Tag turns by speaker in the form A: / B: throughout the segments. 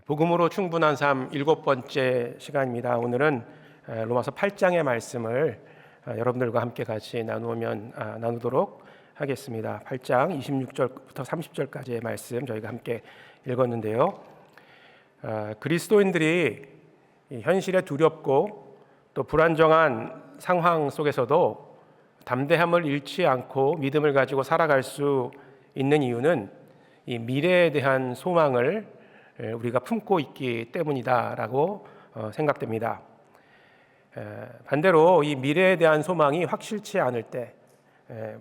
A: 복음으로 충분한 삶 7번째 시간입니다. 오늘은 로마서 8장의 말씀을 여러분들과 함께 같이 나누도록 하겠습니다. 8장 26절부터 30절까지의 말씀 저희가 함께 읽었는데요. 그리스도인들이 현실에 두렵고 또 불안정한 상황 속에서도 담대함을 잃지 않고 믿음을 가지고 살아갈 수 있는 이유는 이 미래에 대한 소망을 우리가 품고 있기 때문이다라고 생각됩니다. 반대로 이 미래에 대한 소망이 확실치 않을 때,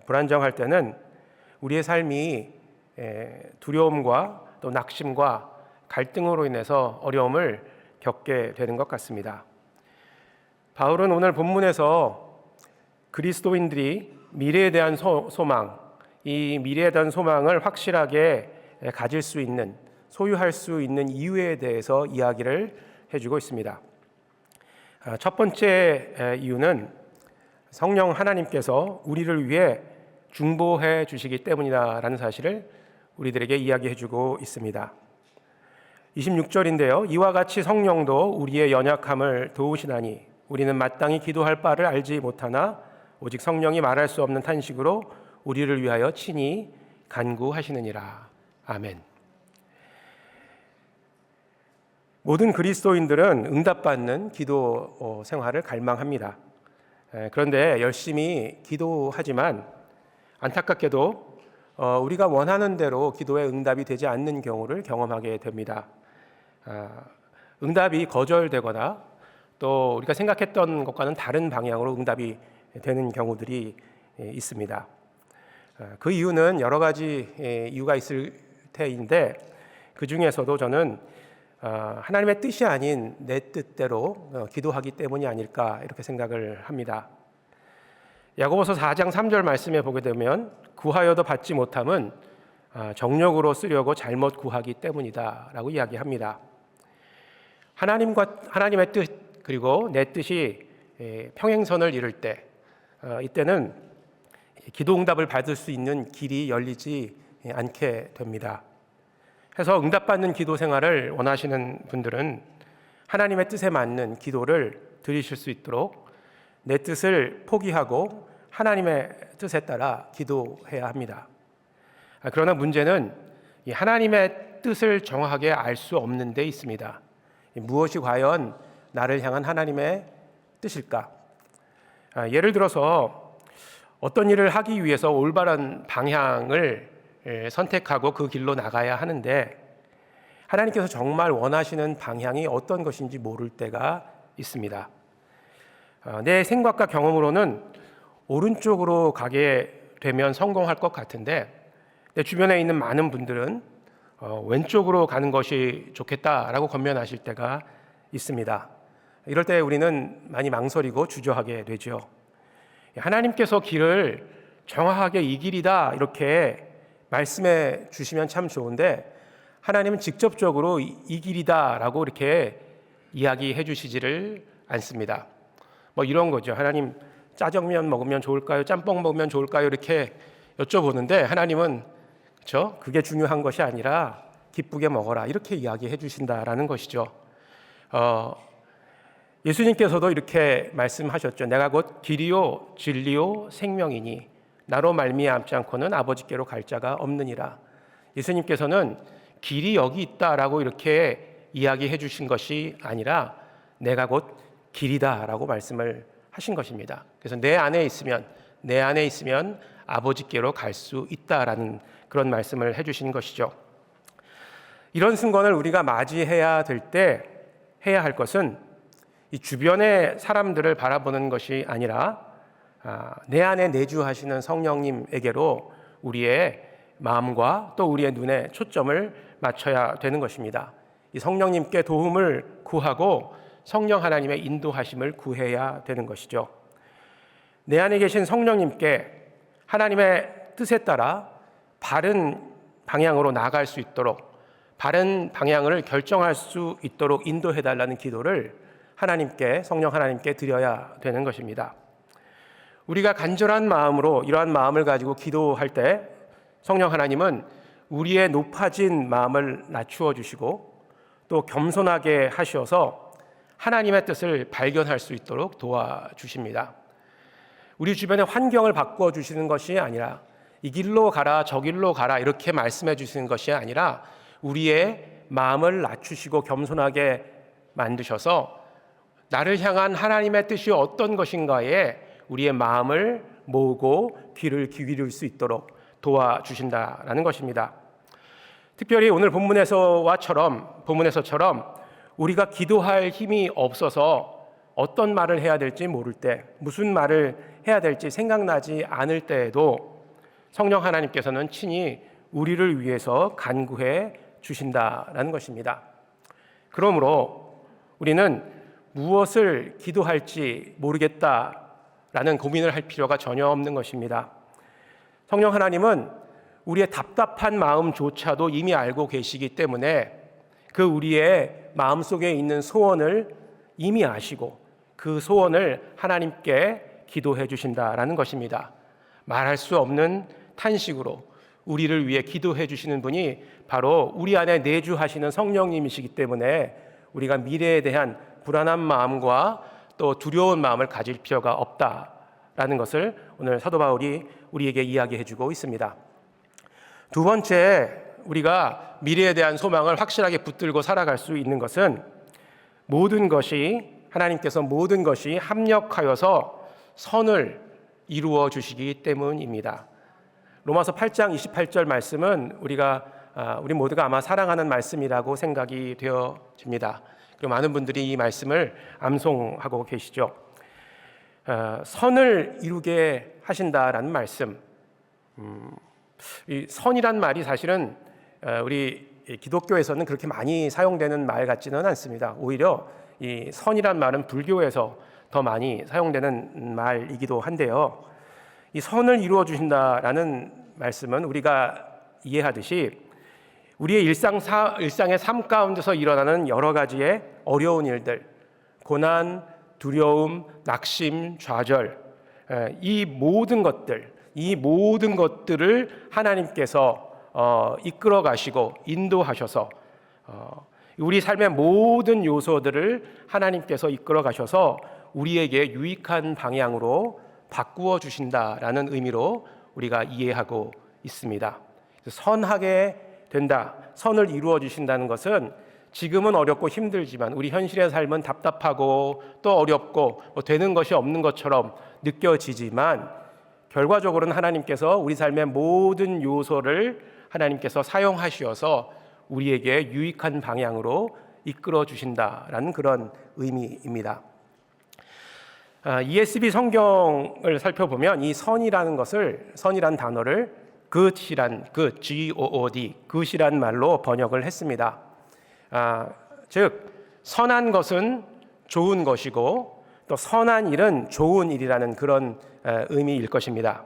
A: 불안정할 때는 우리의 삶이 두려움과 또 낙심과 갈등으로 인해서 어려움을 겪게 되는 것 같습니다. 바울은 오늘 본문에서 그리스도인들이 미래에 대한 소망, 이 미래에 대한 소망을 확실하게 가질 수 있는, 소유할 수 있는 이유에 대해서 이야기를 해주고 있습니다. 첫 번째 이유는 성령 하나님께서 우리를 위해 중보해 주시기 때문이다라는 사실을 우리들에게 이야기해주고 있습니다. 26절인데요. 이와 같이 성령도 우리의 연약함을 도우시나니 우리는 마땅히 기도할 바를 알지 못하나 오직 성령이 말할 수 없는 탄식으로 우리를 위하여 친히 간구하시느니라. 아멘. 모든 그리스도인들은 응답받는 기도 생활을 갈망합니다. 그런데 열심히 기도하지만 안타깝게도 우리가 원하는 대로 기도의 응답이 되지 않는 경우를 경험하게 됩니다. 응답이 거절되거나 또 우리가 생각했던 것과는 다른 방향으로 응답이 되는 경우들이 있습니다. 그 이유는 여러 가지 이유가 있을 테인데 그 중에서도 저는 하나님의 뜻이 아닌 내 뜻대로 기도하기 때문이 아닐까 이렇게 생각을 합니다. 야고보서 4장 3절 말씀에 보게 되면 구하여도 받지 못함은 정욕으로 쓰려고 잘못 구하기 때문이다 라고 이야기합니다. 하나님의 뜻 그리고 내 뜻이 평행선을 이룰 때 이때는 기도 응답을 받을 수 있는 길이 열리지 않게 됩니다. 해서 응답받는 기도 생활을 원하시는 분들은 하나님의 뜻에 맞는 기도를 드리실 수 있도록 내 뜻을 포기하고 하나님의 뜻에 따라 기도해야 합니다. 그러나 문제는 이 하나님의 뜻을 정확하게 알 수 없는 데 있습니다. 무엇이 과연 나를 향한 하나님의 뜻일까? 예를 들어서 어떤 일을 하기 위해서 올바른 방향을 선택하고 그 길로 나가야 하는데 하나님께서 정말 원하시는 방향이 어떤 것인지 모를 때가 있습니다. 내 생각과 경험으로는 오른쪽으로 가게 되면 성공할 것 같은데 내 주변에 있는 많은 분들은 왼쪽으로 가는 것이 좋겠다라고 권면하실 때가 있습니다. 이럴 때 우리는 많이 망설이고 주저하게 되죠. 하나님께서 길을 정확하게 이 길이다 이렇게 말씀해 주시면 참 좋은데 하나님은 직접적으로 이 길이다라고 이렇게 이야기해 주시지를 않습니다. 뭐 이런 거죠. 하나님 짜장면 먹으면 좋을까요? 짬뽕 먹으면 좋을까요? 이렇게 여쭤보는데 하나님은 그렇죠? 그게 중요한 것이 아니라 기쁘게 먹어라 이렇게 이야기해 주신다라는 것이죠. 예수님께서도 이렇게 말씀하셨죠. 내가 곧 길이요 진리요 생명이니 나로 말미암지 않고는 아버지께로 갈 자가 없느니라. 예수님께서는 길이 여기 있다라고 이렇게 이야기해 주신 것이 아니라 내가 곧 길이다라고 말씀을 하신 것입니다. 그래서 내 안에 있으면 아버지께로 갈 수 있다라는 그런 말씀을 해 주신 것이죠. 이런 순간을 우리가 맞이해야 될 때 해야 할 것은 이 주변의 사람들을 바라보는 것이 아니라 내 안에 내주하시는 성령님에게로 우리의 마음과 또 우리의 눈에 초점을 맞춰야 되는 것입니다. 이 성령님께 도움을 구하고 성령 하나님의 인도하심을 구해야 되는 것이죠. 내 안에 계신 성령님께 하나님의 뜻에 따라 바른 방향으로 나아갈 수 있도록 바른 방향을 결정할 수 있도록 인도해달라는 기도를 성령 하나님께 드려야 되는 것입니다. 우리가 간절한 마음으로 이러한 마음을 가지고 기도할 때 성령 하나님은 우리의 높아진 마음을 낮추어 주시고 또 겸손하게 하셔서 하나님의 뜻을 발견할 수 있도록 도와주십니다. 우리 주변의 환경을 바꿔주시는 것이 아니라 이 길로 가라 저 길로 가라 이렇게 말씀해 주시는 것이 아니라 우리의 마음을 낮추시고 겸손하게 만드셔서 나를 향한 하나님의 뜻이 어떤 것인가에 우리의 마음을 모으고 귀를 기울일 수 있도록 도와주신다라는 것입니다. 특별히 오늘 본문에서처럼 우리가 기도할 힘이 없어서 어떤 말을 해야 될지 모를 때, 무슨 말을 해야 될지 생각나지 않을 때에도 성령 하나님께서는 친히 우리를 위해서 간구해 주신다라는 것입니다. 그러므로 우리는 무엇을 기도할지 모르겠다라는 고민을 할 필요가 전혀 없는 것입니다. 성령 하나님은 우리의 답답한 마음조차도 이미 알고 계시기 때문에 그 우리의 마음속에 있는 소원을 이미 아시고 그 소원을 하나님께 기도해 주신다라는 것입니다. 말할 수 없는 탄식으로 우리를 위해 기도해 주시는 분이 바로 우리 안에 내주하시는 성령님이시기 때문에 우리가 미래에 대한 불안한 마음과 또 두려운 마음을 가질 필요가 없다라는 것을 오늘 사도 바울이 우리에게 이야기해 주고 있습니다. 두 번째, 우리가 미래에 대한 소망을 확실하게 붙들고 살아갈 수 있는 것은 하나님께서 모든 것이 합력하여서 선을 이루어 주시기 때문입니다. 로마서 8장 28절 말씀은 우리 모두가 아마 사랑하는 말씀이라고 생각이 되어집니다. 그리고 많은 분들이 이 말씀을 암송하고 계시죠. 선을 이루게 하신다라는 말씀. 이 선이란 말이 사실은 우리 기독교에서는 그렇게 많이 사용되는 말 같지는 않습니다. 오히려 이 선이란 말은 불교에서 더 많이 사용되는 말이기도 한데요. 이 선을 이루어 주신다라는 말씀은 우리가 이해하듯이 우리의 일상의 삶 가운데서 일어나는 여러 가지의 어려운 일들, 고난, 두려움, 낙심, 좌절, 이 모든 것들을 하나님께서 이끌어 가시고 인도하셔서 우리 삶의 모든 요소들을 하나님께서 이끌어 가셔서 우리에게 유익한 방향으로 바꾸어 주신다라는 의미로 우리가 이해하고 있습니다. 선하게 된다, 선을 이루어 주신다는 것은 지금은 어렵고 힘들지만 우리 현실의 삶은 답답하고 또 어렵고 되는 것이 없는 것처럼 느껴지지만 결과적으로는 하나님께서 우리 삶의 모든 요소를 하나님께서 사용하시어서 우리에게 유익한 방향으로 이끌어 주신다라는 그런 의미입니다. ESV 성경을 살펴보면 이 선이라는 단어를 God이란 말로 번역을 했습니다. 즉 선한 것은 좋은 것이고 또 선한 일은 좋은 일이라는 그런 의미일 것입니다.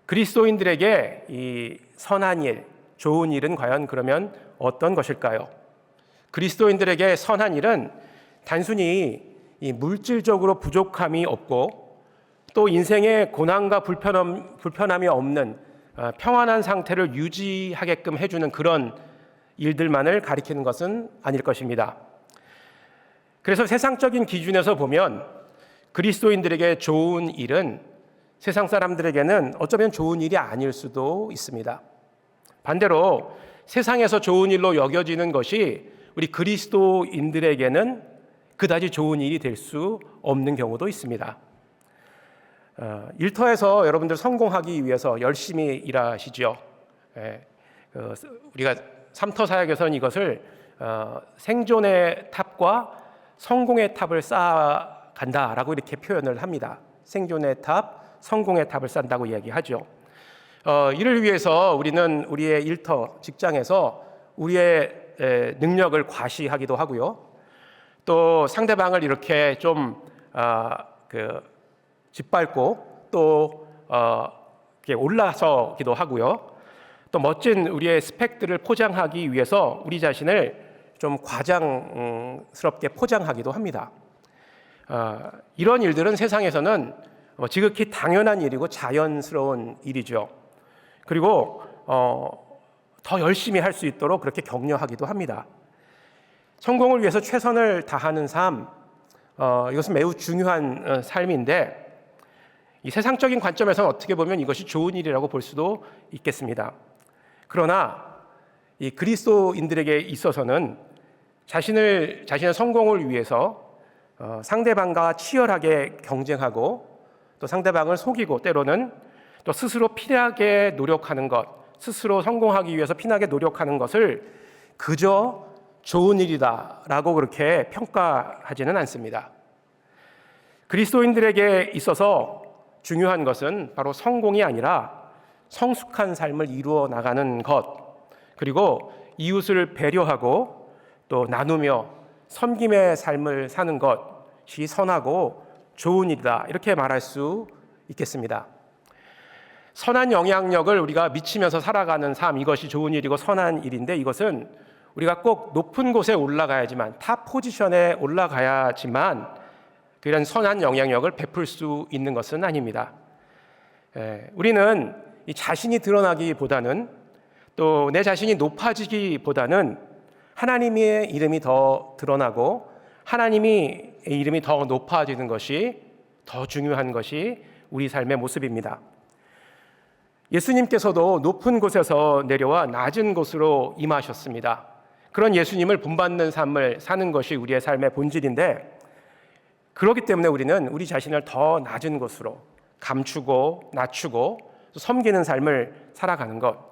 A: 그리스도인들에게 이 선한 일, 좋은 일은 과연 그러면 어떤 것일까요? 그리스도인들에게 선한 일은 단순히 이 물질적으로 부족함이 없고 또 인생에 고난과 불편함이 없는 평안한 상태를 유지하게끔 해주는 그런 일들만을 가리키는 것은 아닐 것입니다. 그래서 세상적인 기준에서 보면 그리스도인들에게 좋은 일은 세상 사람들에게는 어쩌면 좋은 일이 아닐 수도 있습니다. 반대로 세상에서 좋은 일로 여겨지는 것이 우리 그리스도인들에게는 그다지 좋은 일이 될 수 없는 경우도 있습니다. 일터에서 여러분들 성공하기 위해서 열심히 일하시죠. 우리가 삼터 사역에서는 이것을 생존의 탑과 성공의 탑을 쌓아간다라고 이렇게 표현을 합니다. 생존의 탑, 성공의 탑을 쌓는다고 이야기하죠. 이를 위해서 우리는 우리의 일터, 직장에서 우리의 능력을 과시하기도 하고요. 또 상대방을 이렇게 좀 짓밟고 또 이렇게 올라서기도 하고요. 또 멋진 우리의 스펙들을 포장하기 위해서 우리 자신을 좀 과장스럽게 포장하기도 합니다. 이런 일들은 세상에서는 지극히 당연한 일이고 자연스러운 일이죠. 그리고 더 열심히 할 수 있도록 그렇게 격려하기도 합니다. 성공을 위해서 최선을 다하는 삶, 이것은 매우 중요한 삶인데 이 세상적인 관점에서는 어떻게 보면 이것이 좋은 일이라고 볼 수도 있겠습니다. 그러나 이 그리스도인들에게 있어서는 자신의 성공을 위해서 상대방과 치열하게 경쟁하고 또 상대방을 속이고 때로는 또 스스로 피나게 노력하는 것, 스스로 성공하기 위해서 피나게 노력하는 것을 그저 좋은 일이다라고 그렇게 평가하지는 않습니다. 그리스도인들에게 있어서 중요한 것은 바로 성공이 아니라 성숙한 삶을 이루어 나가는 것, 그리고 이웃을 배려하고 또 나누며 섬김의 삶을 사는 것이 선하고 좋은 일이다, 이렇게 말할 수 있겠습니다. 선한 영향력을 우리가 미치면서 살아가는 삶, 이것이 좋은 일이고 선한 일인데 이것은 우리가 꼭 높은 곳에 올라가야지만, 탑 포지션에 올라가야지만 그런 선한 영향력을 베풀 수 있는 것은 아닙니다. 우리는 이 자신이 드러나기보다는 또 내 자신이 높아지기보다는 하나님의 이름이 더 드러나고 하나님의 이름이 더 높아지는 것이 더 중요한 것이 우리 삶의 모습입니다. 예수님께서도 높은 곳에서 내려와 낮은 곳으로 임하셨습니다. 그런 예수님을 본받는 삶을 사는 것이 우리의 삶의 본질인데, 그렇기 때문에 우리는 우리 자신을 더 낮은 곳으로 감추고 낮추고 섬기는 삶을 살아가는 것,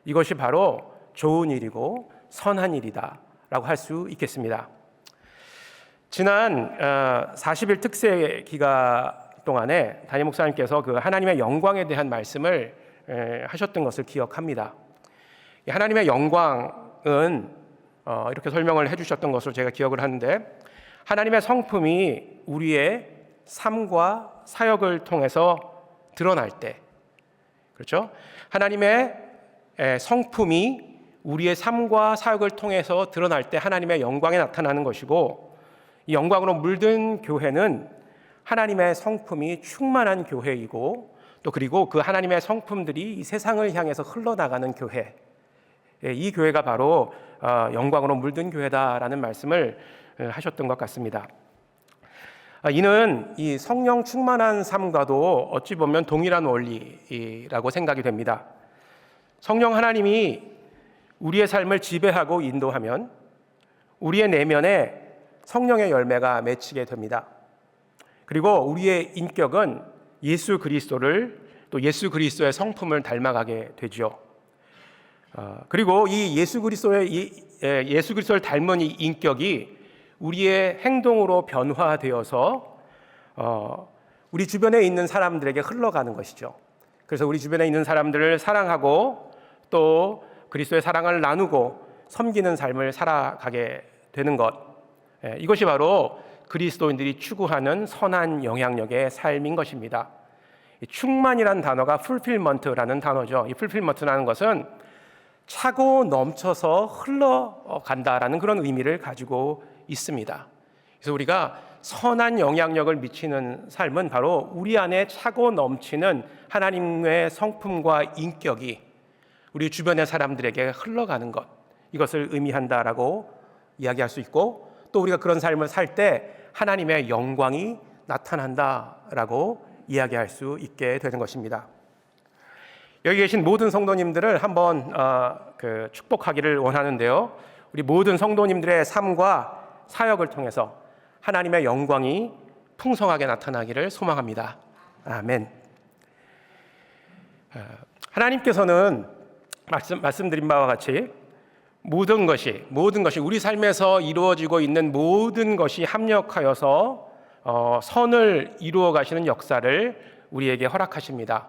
A: 이것이 바로 좋은 일이고 선한 일이다 라고 할 수 있겠습니다. 지난 40일 특세 기간 동안에 담임 목사님께서 그 하나님의 영광에 대한 말씀을 하셨던 것을 기억합니다. 하나님의 영광은 이렇게 설명을 해주셨던 것으로 제가 기억을 하는데, 하나님의 성품이 우리의 삶과 사역을 통해서 드러날 때, 그렇죠? 하나님의 성품이 우리의 삶과 사역을 통해서 드러날 때 하나님의 영광이 나타나는 것이고, 이 영광으로 물든 교회는 하나님의 성품이 충만한 교회이고, 또 그리고 그 하나님의 성품들이 이 세상을 향해서 흘러나가는 교회, 이 교회가 바로 영광으로 물든 교회다라는 말씀을 하셨던 것 같습니다. 이는 이 성령 충만한 삶과도 어찌 보면 동일한 원리라고 생각이 됩니다. 성령 하나님이 우리의 삶을 지배하고 인도하면 우리의 내면에 성령의 열매가 맺히게 됩니다. 그리고 우리의 인격은 예수 그리스도를, 또 예수 그리스도의 성품을 닮아가게 되죠. 그리고 이 예수 그리스도를 닮은 이 인격이 우리의 행동으로 변화되어서 우리 주변에 있는 사람들에게 흘러가는 것이죠. 그래서 우리 주변에 있는 사람들을 사랑하고 또 그리스도의 사랑을 나누고 섬기는 삶을 살아가게 되는 것, 이것이 바로 그리스도인들이 추구하는 선한 영향력의 삶인 것입니다. 충만이라는 단어가 fulfillment라는 단어죠. 이 fulfillment라는 것은 차고 넘쳐서 흘러간다라는 그런 의미를 가지고 있습니다. 그래서 우리가 선한 영향력을 미치는 삶은 바로 우리 안에 차고 넘치는 하나님의 성품과 인격이 우리 주변의 사람들에게 흘러가는 것, 이것을 의미한다라고 이야기할 수 있고, 또 우리가 그런 삶을 살 때 하나님의 영광이 나타난다라고 이야기할 수 있게 되는 것입니다. 여기 계신 모든 성도님들을 한번 축복하기를 원하는데요. 우리 모든 성도님들의 삶과 사역을 통해서 하나님의 영광이 풍성하게 나타나기를 소망합니다. 아멘. 하나님께서는 말씀드린 바와 같이 모든 것이 우리 삶에서 이루어지고 있는 모든 것이 합력하여서 선을 이루어 가시는 역사를 우리에게 허락하십니다.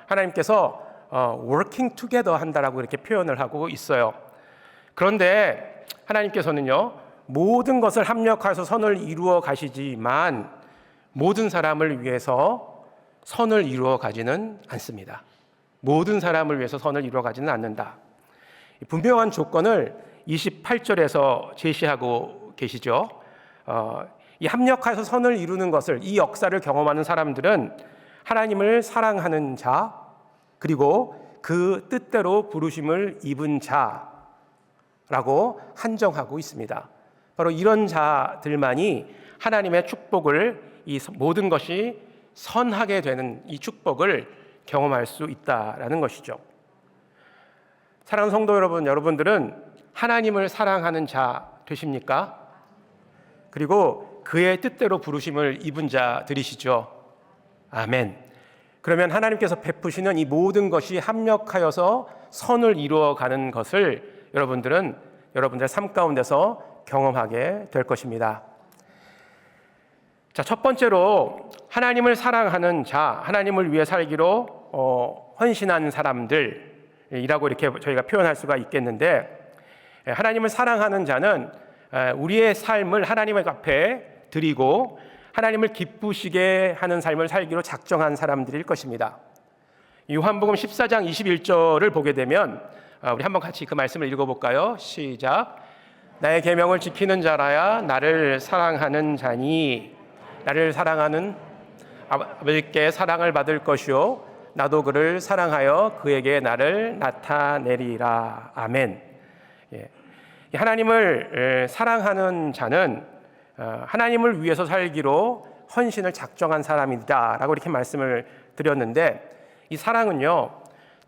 A: 하나님께서 working together 한다라고 이렇게 표현을 하고 있어요. 그런데 하나님께서는요, 모든 것을 합력해서 선을 이루어 가시지만 모든 사람을 위해서 선을 이루어 가지는 않습니다. 모든 사람을 위해서 선을 이루어 가지는 않는다. 분명한 조건을 28절에서 제시하고 계시죠. 이 합력해서 선을 이루는 것을, 이 역사를 경험하는 사람들은 하나님을 사랑하는 자, 그리고 그 뜻대로 부르심을 입은 자, 자라고 한정하고 있습니다. 바로 이런 자들만이 하나님의 축복을, 이 모든 것이 선하게 되는 이 축복을 경험할 수 있다라는 것이죠. 사랑하는 성도 여러분, 여러분들은 하나님을 사랑하는 자 되십니까? 그리고 그의 뜻대로 부르심을 입은 자들이시죠. 아멘. 그러면 하나님께서 베푸시는 이 모든 것이 합력하여서 선을 이루어가는 것을 여러분들은 여러분들의 삶 가운데서 경험하게 될 것입니다. 자, 첫 번째로 하나님을 사랑하는 자, 하나님을 위해 살기로 헌신한 사람들이라고 이렇게 저희가 표현할 수가 있겠는데, 하나님을 사랑하는 자는 우리의 삶을 하나님 앞에 드리고 하나님을 기쁘시게 하는 삶을 살기로 작정한 사람들일 것입니다. 요한복음 14장 21절을 보게 되면 우리 한번 같이 그 말씀을 읽어볼까요? 시작. 나의 계명을 지키는 자라야 나를 사랑하는 자니 나를 사랑하는 아버지께 사랑을 받을 것이요 나도 그를 사랑하여 그에게 나를 나타내리라. 아멘. 하나님을 사랑하는 자는 하나님을 위해서 살기로 헌신을 작정한 사람이다 라고 이렇게 말씀을 드렸는데, 이 사랑은요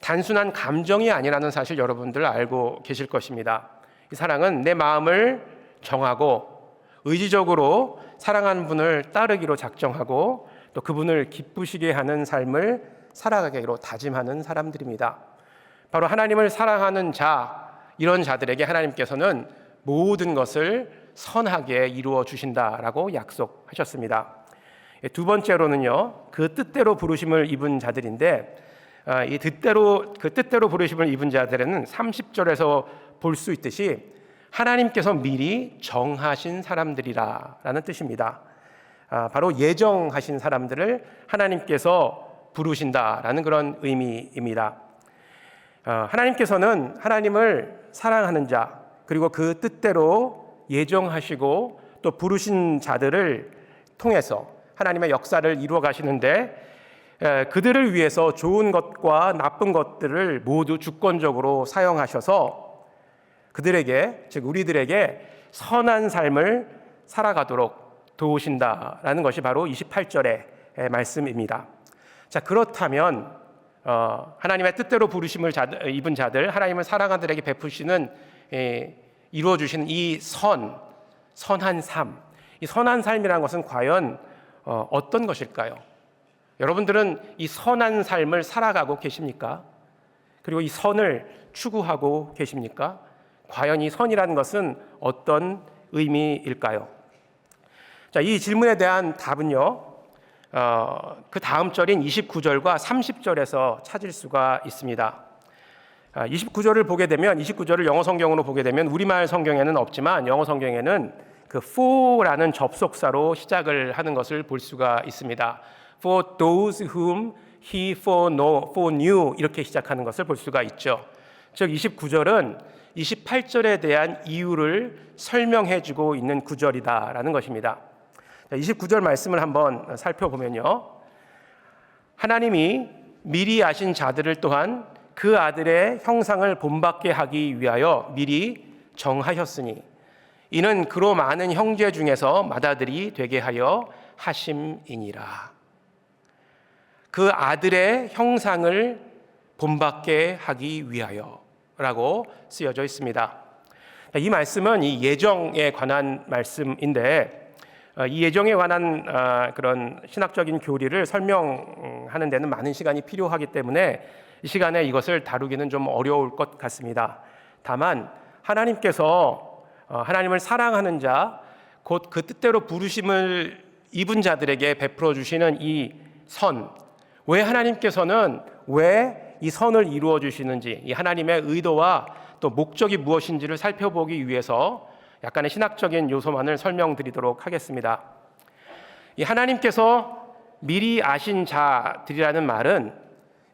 A: 단순한 감정이 아니라는 사실 여러분들 알고 계실 것입니다. 이 사랑은 내 마음을 정하고 의지적으로 사랑하는 분을 따르기로 작정하고 또 그분을 기쁘시게 하는 삶을 살아가기로 다짐하는 사람들입니다. 바로 하나님을 사랑하는 자, 이런 자들에게 하나님께서는 모든 것을 선하게 이루어 주신다라고 약속하셨습니다. 두 번째로는요, 그 뜻대로 부르심을 입은 자들인데, 이 뜻대로 부르심을 입은 자들은 30절에서 볼 수 있듯이 하나님께서 미리 정하신 사람들이라는 뜻입니다. 바로 예정하신 사람들을 하나님께서 부르신다라는 그런 의미입니다. 하나님께서는 하나님을 사랑하는 자, 그리고 그 뜻대로 예정하시고 또 부르신 자들을 통해서 하나님의 역사를 이루어 가시는데, 그들을 위해서 좋은 것과 나쁜 것들을 모두 주권적으로 사용하셔서 그들에게, 즉 우리들에게 선한 삶을 살아가도록 도우신다라는 것이 바로 28절의 말씀입니다. 자, 그렇다면 하나님의 뜻대로 부르심을 입은 자들, 하나님을 사랑하는 자들에게 베푸시는 이루어 주시는 이 선한 삶, 이 선한 삶이라는 것은 과연 어떤 것일까요? 여러분들은 이 선한 삶을 살아가고 계십니까? 그리고 이 선을 추구하고 계십니까? 과연 이 선이라는 것은 어떤 의미일까요? 자, 이 질문에 대한 답은요, 그 다음 절인 29절과 30절에서 찾을 수가 있습니다. 29절을 보게 되면, 29절을 영어 성경으로 보게 되면 우리말 성경에는 없지만 영어 성경에는 그 for라는 접속사로 시작을 하는 것을 볼 수가 있습니다. For those whom he foreknew 이렇게 시작하는 것을 볼 수가 있죠. 즉 29절은 28절에 대한 이유를 설명해주고 있는 구절이다라는 것입니다. 29절 말씀을 한번 살펴보면요, 하나님이 미리 아신 자들을 또한 그 아들의 형상을 본받게 하기 위하여 미리 정하셨으니 이는 그로 많은 형제 중에서 맏아들이 되게 하여 하심이니라. 그 아들의 형상을 본받게 하기 위하여 라고 쓰여져 있습니다. 이 말씀은 이 예정에 관한 말씀인데, 이 예정에 관한 그런 신학적인 교리를 설명하는 데는 많은 시간이 필요하기 때문에 이 시간에 이것을 다루기는 좀 어려울 것 같습니다. 다만 하나님께서 하나님을 사랑하는 자, 곧 그 뜻대로 부르심을 입은 자들에게 베풀어 주시는 이 선, 왜 하나님께서는 왜 이 선을 이루어 주시는지, 이 하나님의 의도와 또 목적이 무엇인지를 살펴보기 위해서 약간의 신학적인 요소만을 설명드리도록 하겠습니다. 이 하나님께서 미리 아신 자들이라는 말은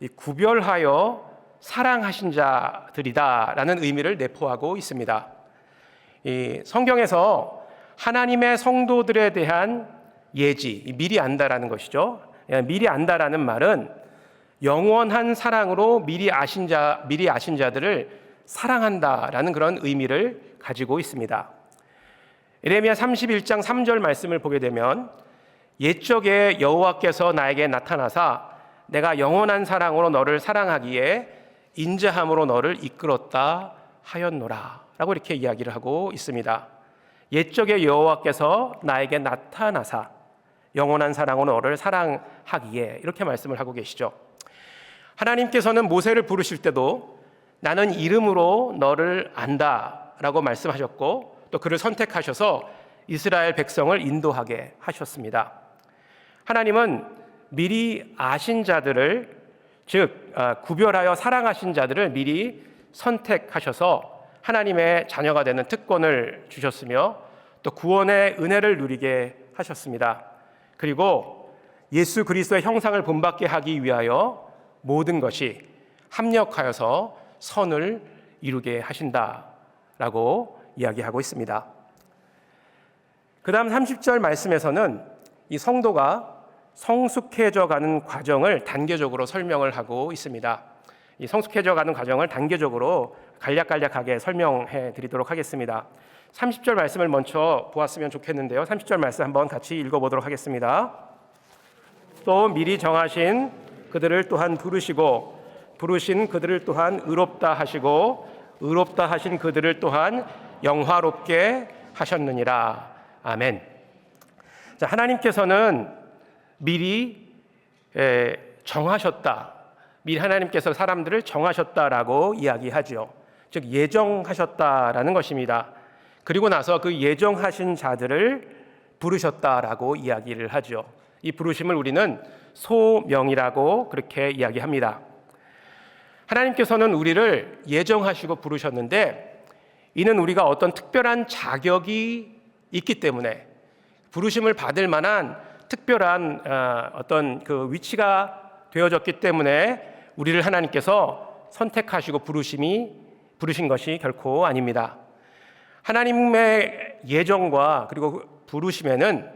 A: 이 구별하여 사랑하신 자들이다라는 의미를 내포하고 있습니다. 이 성경에서 하나님의 성도들에 대한 예지, 미리 안다라는 것이죠. 미리 안다라는 말은 영원한 사랑으로 미리 아신 자들을 사랑한다라는 그런 의미를 가지고 있습니다. 예레미야 31장 3절 말씀을 보게 되면 옛적에 여호와께서 나에게 나타나사 내가 영원한 사랑으로 너를 사랑하기에 인자함으로 너를 이끌었다 하였노라 라고 이렇게 이야기를 하고 있습니다. 옛적에 여호와께서 나에게 나타나사 영원한 사랑으로 너를 사랑하기에 이렇게 말씀을 하고 계시죠. 하나님께서는 모세를 부르실 때도 나는 이름으로 너를 안다 라고 말씀하셨고 또 그를 선택하셔서 이스라엘 백성을 인도하게 하셨습니다. 하나님은 미리 아신 자들을 즉 구별하여 사랑하신 자들을 미리 선택하셔서 하나님의 자녀가 되는 특권을 주셨으며 또 구원의 은혜를 누리게 하셨습니다. 그리고 예수 그리스도의 형상을 본받게 하기 위하여 모든 것이 합력하여서 선을 이루게 하신다라고 이야기하고 있습니다. 그 다음 30절 말씀에서는 이 성도가 성숙해져 가는 과정을 단계적으로 설명을 하고 있습니다. 이 성숙해져 가는 과정을 단계적으로 간략간략하게 설명해 드리도록 하겠습니다. 30절 말씀을 먼저 보았으면 좋겠는데요. 30절 말씀 한번 같이 읽어보도록 하겠습니다. 또 미리 정하신 그들을 또한 부르시고 부르신 그들을 또한 의롭다 하시고 의롭다 하신 그들을 또한 영화롭게 하셨느니라. 아멘. 자, 하나님께서는 미리 정하셨다. 미리 하나님께서 사람들을 정하셨다라고 이야기하죠. 즉 예정하셨다라는 것입니다. 그리고 나서 그 예정하신 자들을 부르셨다라고 이야기를 하죠. 이 부르심을 우리는 소명이라고 그렇게 이야기합니다. 하나님께서는 우리를 예정하시고 부르셨는데 이는 우리가 어떤 특별한 자격이 있기 때문에 부르심을 받을 만한 특별한 어떤 그 위치가 되어졌기 때문에 우리를 하나님께서 선택하시고 부르신 것이 결코 아닙니다. 하나님의 예정과 그리고 부르심에는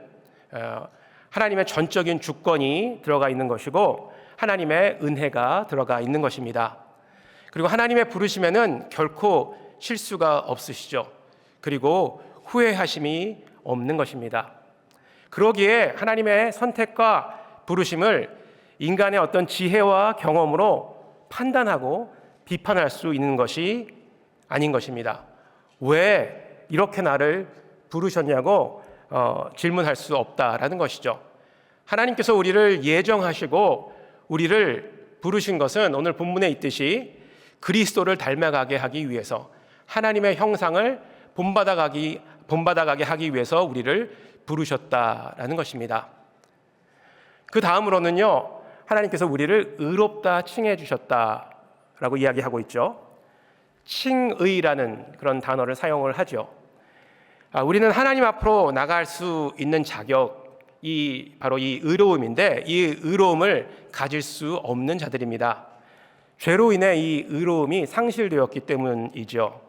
A: 하나님의 전적인 주권이 들어가 있는 것이고 하나님의 은혜가 들어가 있는 것입니다. 그리고 하나님의 부르심에는 결코 실수가 없으시죠. 그리고 후회하심이 없는 것입니다. 그러기에 하나님의 선택과 부르심을 인간의 어떤 지혜와 경험으로 판단하고 비판할 수 있는 것이 아닌 것입니다. 왜 이렇게 나를 부르셨냐고 질문할 수 없다라는 것이죠. 하나님께서 우리를 예정하시고 우리를 부르신 것은 오늘 본문에 있듯이 그리스도를 닮아가게 하기 위해서 하나님의 형상을 본받아가게 하기 위해서 우리를 부르셨다라는 것입니다. 그 다음으로는요, 하나님께서 우리를 의롭다 칭해 주셨다라고 이야기하고 있죠. 칭의라는 그런 단어를 사용을 하죠. 우리는 하나님 앞으로 나갈 수 있는 자격이 바로 이 의로움인데 이 의로움을 가질 수 없는 자들입니다. 죄로 인해 이 의로움이 상실되었기 때문이죠.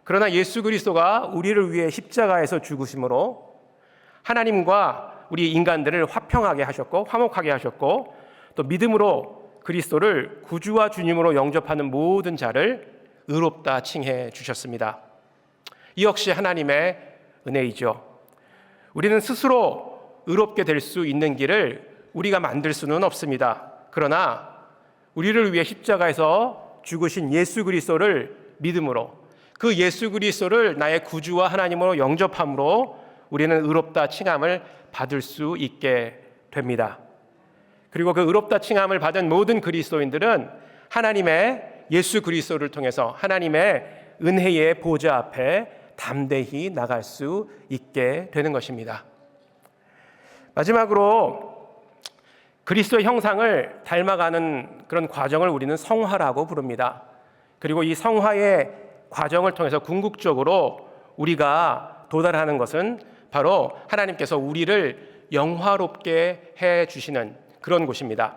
A: 그러나 예수 그리스도가 우리를 위해 십자가에서 죽으심으로 하나님과 우리 인간들을 화평하게 하셨고 화목하게 하셨고 또 믿음으로 그리스도를 구주와 주님으로 영접하는 모든 자를 의롭다 칭해 주셨습니다. 이 역시 하나님의 은혜이죠. 우리는 스스로 의롭게 될 수 있는 길을 우리가 만들 수는 없습니다. 그러나 우리를 위해 십자가에서 죽으신 예수 그리스도를 믿음으로 그 예수 그리스도를 나의 구주와 하나님으로 영접함으로 우리는 의롭다 칭함을 받을 수 있게 됩니다. 그리고 그 의롭다 칭함을 받은 모든 그리스도인들은 하나님의 예수 그리스도를 통해서 하나님의 은혜의 보좌 앞에 담대히 나갈 수 있게 되는 것입니다. 마지막으로 그리스도의 형상을 닮아가는 그런 과정을 우리는 성화라고 부릅니다. 그리고 이 성화의 과정을 통해서 궁극적으로 우리가 도달하는 것은 바로 하나님께서 우리를 영화롭게 해주시는 그런 곳입니다.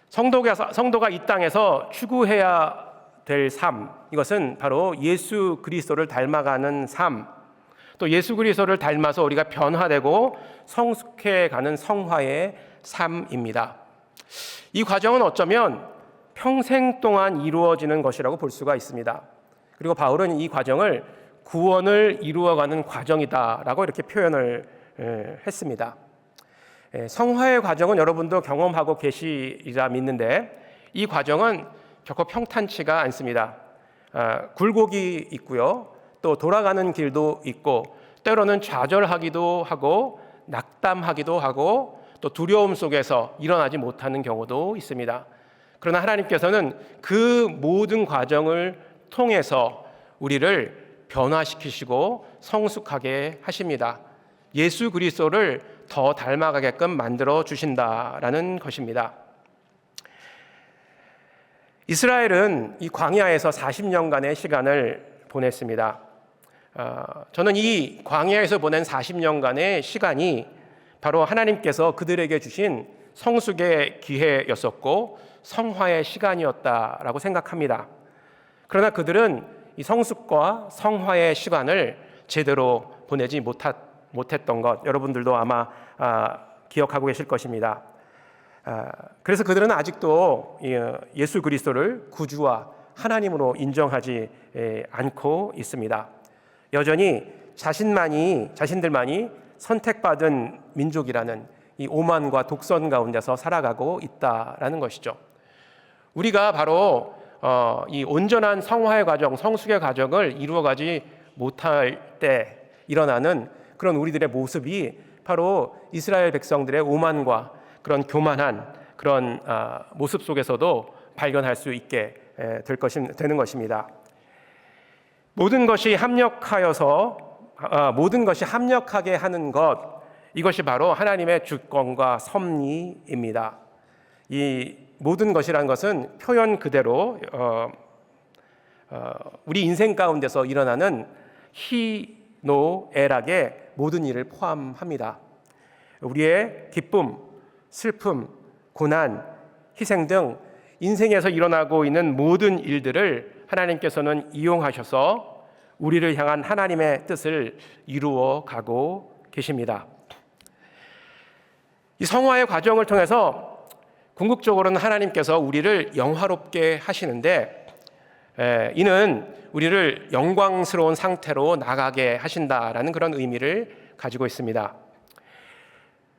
A: 성도가 이 땅에서 추구해야 될 삶, 이것은 바로 예수 그리스도를 닮아가는 삶, 또 예수 그리스도를 닮아서 우리가 변화되고 성숙해가는 성화의 삶입니다. 이 과정은 어쩌면 평생 동안 이루어지는 것이라고 볼 수가 있습니다. 그리고 바울은 이 과정을 구원을 이루어가는 과정이다라고 이렇게 표현을 했습니다. 성화의 과정은 여러분도 경험하고 계시리라 믿는데 이 과정은 결코 평탄치가 않습니다. 굴곡이 있고요, 또 돌아가는 길도 있고, 때로는 좌절하기도 하고 낙담하기도 하고 또 두려움 속에서 일어나지 못하는 경우도 있습니다. 그러나 하나님께서는 그 모든 과정을 통해서 우리를 변화시키시고 성숙하게 하십니다. 예수 그리스도를 더 닮아가게끔 만들어 주신다라는 것입니다. 이스라엘은 이 광야에서 40년간의 시간을 보냈습니다. 저는 이 광야에서 보낸 40년간의 시간이 바로 하나님께서 그들에게 주신 성숙의 기회였었고 성화의 시간이었다라고 생각합니다. 그러나 그들은 이 성숙과 성화의 시간을 제대로 보내지 못했던 것, 여러분들도 아마 기억하고 계실 것입니다. 그래서 그들은 아직도 예수 그리스도를 구주와 하나님으로 인정하지 않고 있습니다. 여전히 자신들만이 선택받은 민족이라는 이 오만과 독선 가운데서 살아가고 있다라는 것이죠. 우리가 바로 이 온전한 성화의 과정, 성숙의 과정을 이루어가지 못할 때 일어나는 그런 우리들의 모습이 바로 이스라엘 백성들의 오만과 그런 교만한 그런 모습 속에서도 발견할 수 있게 되는 것입니다. 모든 것이 합력하게 하는 것, 이것이 바로 하나님의 주권과 섭리입니다. 이 모든 것이라는 것은 표현 그대로 우리 인생 가운데서 일어나는 희노애락의 모든 일을 포함합니다. 우리의 기쁨, 슬픔, 고난, 희생 등 인생에서 일어나고 있는 모든 일들을 하나님께서는 이용하셔서 우리를 향한 하나님의 뜻을 이루어 가고 계십니다. 이 성화의 과정을 통해서 궁극적으로는 하나님께서 우리를 영화롭게 하시는데, 이는 우리를 영광스러운 상태로 나가게 하신다라는 그런 의미를 가지고 있습니다.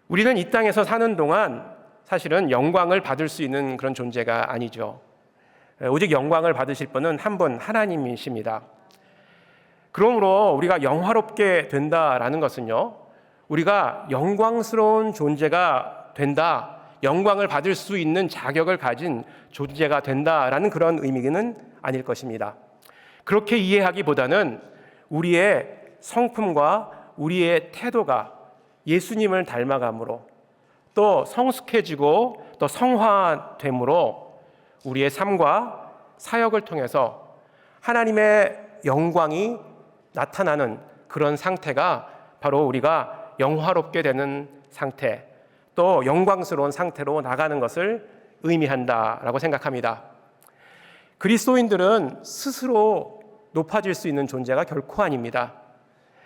A: 우리는 이 땅에서 사는 동안 사실은 영광을 받을 수 있는 그런 존재가 아니죠. 오직 영광을 받으실 분은 한 분, 하나님이십니다. 그러므로 우리가 영화롭게 된다라는 것은요, 우리가 영광스러운 존재가 된다, 영광을 받을 수 있는 자격을 가진 존재가 된다라는 그런 의미는 아닐 것입니다. 그렇게 이해하기보다는 우리의 성품과 우리의 태도가 예수님을 닮아감으로, 또 성숙해지고 또 성화됨으로 우리의 삶과 사역을 통해서 하나님의 영광이 나타나는 그런 상태가 바로 우리가 영화롭게 되는 상태, 또 영광스러운 상태로 나가는 것을 의미한다라고 생각합니다. 그리스도인들은 스스로 높아질 수 있는 존재가 결코 아닙니다.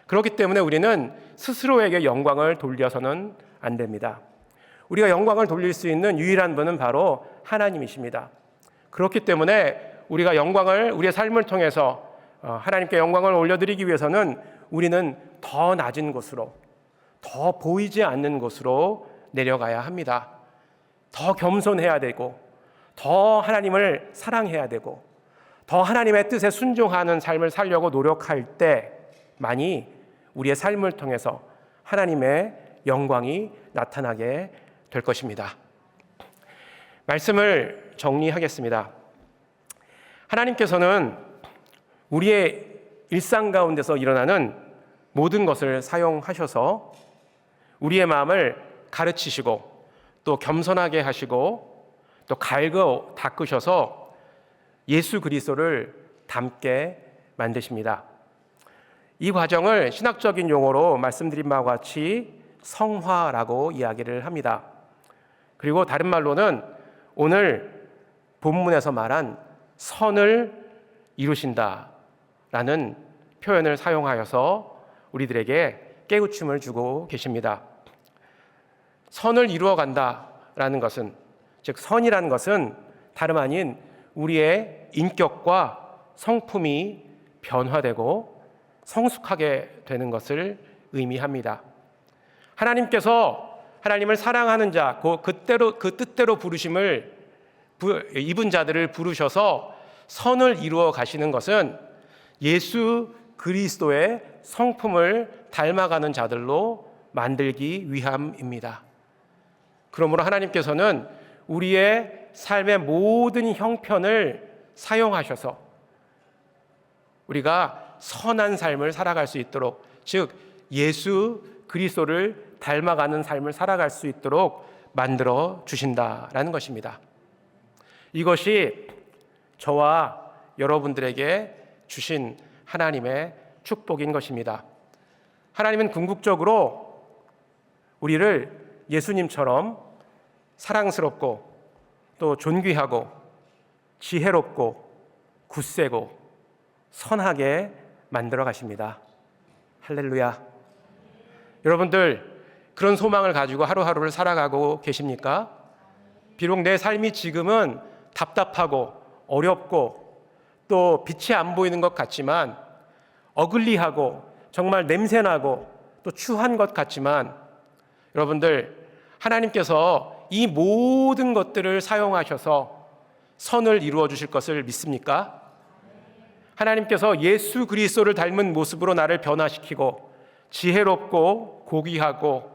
A: 그렇기 때문에 우리는 스스로에게 영광을 돌려서는 안 됩니다. 우리가 영광을 돌릴 수 있는 유일한 분은 바로 하나님이십니다. 그렇기 때문에 우리가 우리의 삶을 통해서 하나님께 영광을 올려드리기 위해서는 우리는 더 낮은 곳으로, 더 보이지 않는 곳으로 내려가야 합니다. 더 겸손해야 되고, 더 하나님을 사랑해야 되고, 더 하나님의 뜻에 순종하는 삶을 살려고 노력할 때만이 우리의 삶을 통해서 하나님의 영광이 나타나게 될 것입니다. 말씀을 정리하겠습니다. 하나님께서는 우리의 일상 가운데서 일어나는 모든 것을 사용하셔서 우리의 마음을 가르치시고 또 겸손하게 하시고 또 갈고 닦으셔서 예수 그리스도를 닮게 만드십니다. 이 과정을 신학적인 용어로 말씀드린 바와 같이 성화라고 이야기를 합니다. 그리고 다른 말로는 오늘 본문에서 말한 선을 이루신다라는 표현을 사용하여서 우리들에게 깨우침을 주고 계십니다. 선을 이루어간다라는 것은, 즉 선이라는 것은 다름 아닌 우리의 인격과 성품이 변화되고 성숙하게 되는 것을 의미합니다. 하나님께서 하나님을 사랑하는 자, 그 뜻대로 부르심을 입은 자들을 부르셔서 선을 이루어 가시는 것은 예수 그리스도의 성품을 닮아가는 자들로 만들기 위함입니다. 그러므로 하나님께서는 우리의 삶의 모든 형편을 사용하셔서 우리가 선한 삶을 살아갈 수 있도록, 즉 예수 그리스도를 닮아가는 삶을 살아갈 수 있도록 만들어 주신다라는 것입니다. 이것이 저와 여러분들에게 주신 하나님의 축복인 것입니다. 하나님은 궁극적으로 우리를 예수님처럼 사랑스럽고 또 존귀하고 지혜롭고 굳세고 선하게 만들어 가십니다. 할렐루야. 여러분들 그런 소망을 가지고 하루하루를 살아가고 계십니까? 비록 내 삶이 지금은 답답하고 어렵고 또 빛이 안 보이는 것 같지만, 어글리하고 정말 냄새나고 또 추한 것 같지만, 여러분들 하나님께서 이 모든 것들을 사용하셔서 선을 이루어 주실 것을 믿습니까? 하나님께서 예수 그리스도를 닮은 모습으로 나를 변화시키고 지혜롭고 고귀하고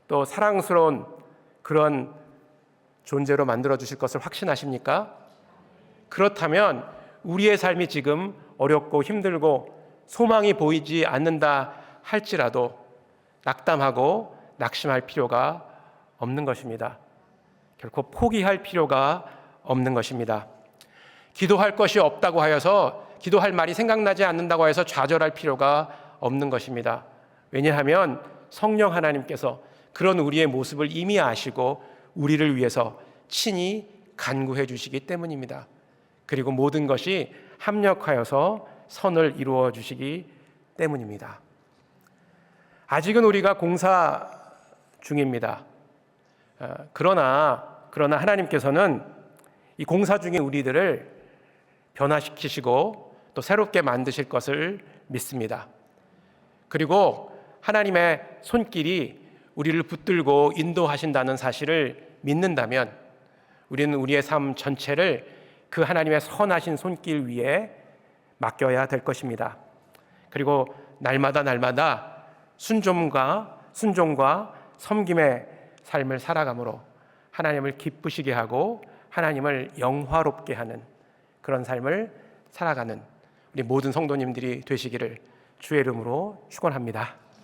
A: 또 사랑스러운 그런 존재로 만들어 주실 것을 확신하십니까? 그렇다면 우리의 삶이 지금 어렵고 힘들고 소망이 보이지 않는다 할지라도 낙담하고 낙심할 필요가 없는 것입니다. 결코 포기할 필요가 없는 것입니다. 기도할 것이 없다고 하여서, 기도할 말이 생각나지 않는다고 해서 좌절할 필요가 없는 것입니다. 왜냐하면 성령 하나님께서 그런 우리의 모습을 이미 아시고 우리를 위해서 친히 간구해 주시기 때문입니다. 그리고 모든 것이 합력하여서 선을 이루어 주시기 때문입니다. 아직은 우리가 공사 중입니다. 그러나 하나님께서는 이 공사 중인 우리들을 변화시키시고 또 새롭게 만드실 것을 믿습니다. 그리고 하나님의 손길이 우리를 붙들고 인도하신다는 사실을 믿는다면 우리는 우리의 삶 전체를 그 하나님의 선하신 손길 위에 맡겨야 될 것입니다. 그리고 날마다 순종과 섬김의 삶을 살아감으로 하나님을 기쁘시게 하고 하나님을 영화롭게 하는 그런 삶을 살아가는 우리 모든 성도님들이 되시기를 주의 이름으로 축원합니다.